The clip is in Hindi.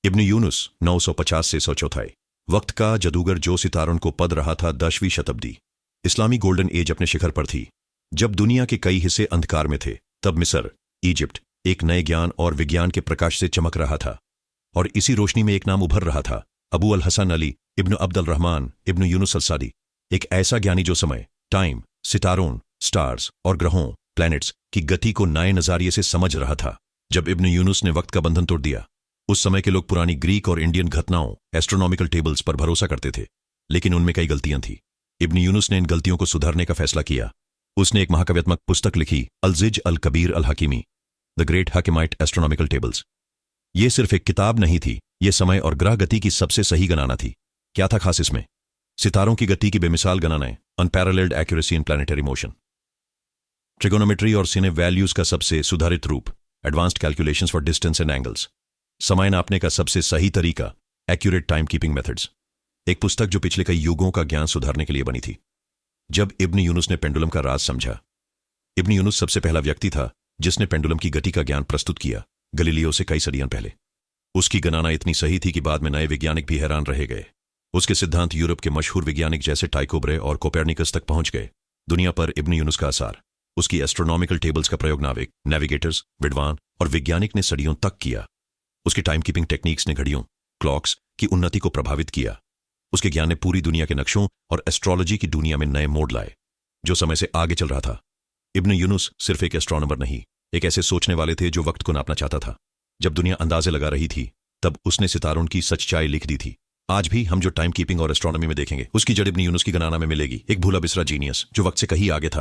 इब्न यूनुस 950 से 104। वक्त का जादूगर जो सितारों को पद रहा था 10वीं शताब्दी। इस्लामी गोल्डन एज अपने शिखर पर थी। जब दुनिया के कई हिस्से अंधकार में थे तब मिस्र, इजिप्ट एक नए ज्ञान और विज्ञान के प्रकाश से चमक रहा था। और इसी रोशनी में एक नाम उभर रहा था, अबू अल हसन अली इब्न अब्दुल रहमान इब्न यूनुस अल सादी। एक ऐसा ज्ञानी जो समय, टाइम, सितारों, स्टार्स और ग्रहों, प्लैनेट्स की गति को नए नजारिए से समझ रहा था। जब इब्न यूनुस ने वक्त का बंधन तोड़ दिया, उस समय के लोग पुरानी ग्रीक और इंडियन घटनाओं, एस्ट्रोनॉमिकल टेबल्स पर भरोसा करते थे, लेकिन उनमें कई गलतियां थी। इब्न यूनुस ने इन गलतियों को सुधारने का फैसला किया। उसने एक महाकाव्यात्मक पुस्तक लिखी, अल-जिज अल-कबीर अल-हकीमी, द ग्रेट हाकिमाइट एस्ट्रोनॉमिकल टेबल्स। यह सिर्फ एक किताब नहीं थी, यह समय और ग्रह गति की सबसे सही गणना थी। क्या था खास इसमें? सितारों की गति की बेमिसाल गणनाएं, unparalleled accuracy in planetary motion, trigonometry और सिने वैल्यूज का सबसे सुधारित रूप, advanced calculations for distance and angles, समय नापने का सबसे सही तरीका, एक्यूरेट टाइम कीपिंग मेथड्स। एक पुस्तक जो पिछले कई युगों का ज्ञान सुधारने के लिए बनी थी। जब इब्न यूनुस ने पेंडुलम का राज समझा। इब्न यूनुस सबसे पहला व्यक्ति था जिसने पेंडुलम की गति का ज्ञान प्रस्तुत किया, गलीलियो से कई सदियां पहले। उसकी गणना इतनी सही थी कि बाद में नए वैज्ञानिक भी हैरान रह गए। उसके सिद्धांत यूरोप के मशहूर वैज्ञानिक जैसे टाइको ब्रे और कोपेर्निकस तक पहुंच गए। दुनिया पर इब्न यूनुस का असर, उसकी एस्ट्रोनॉमिकल टेबल्स का प्रयोग नाविक, नेविगेटर्स, विद्वान और वैज्ञानिक ने सदियों तक किया। उसकी टाइम कीपिंग टेक्निक्स ने घड़ियों, क्लॉक्स की उन्नति को प्रभावित किया। उसके ज्ञान ने पूरी दुनिया के नक्शों और एस्ट्रोलॉजी की दुनिया में नए मोड़ लाए, जो समय से आगे चल रहा था। इब्न यूनुस सिर्फ एक एस्ट्रोनॉमर नहीं, एक ऐसे सोचने वाले थे जो वक्त को नापना चाहता था। जब दुनिया अंदाजे लगा रही थी, तब उसने सितारों की सच्चाई लिख दी थी। आज भी हम जो टाइम कीपिंग और एस्ट्रोनॉमी में देखेंगे, उसकी जड़ इब्न यूनुस की गणना में मिलेगी। एक भूला बिसरा जीनियस जो वक्त से कहीं आगे था।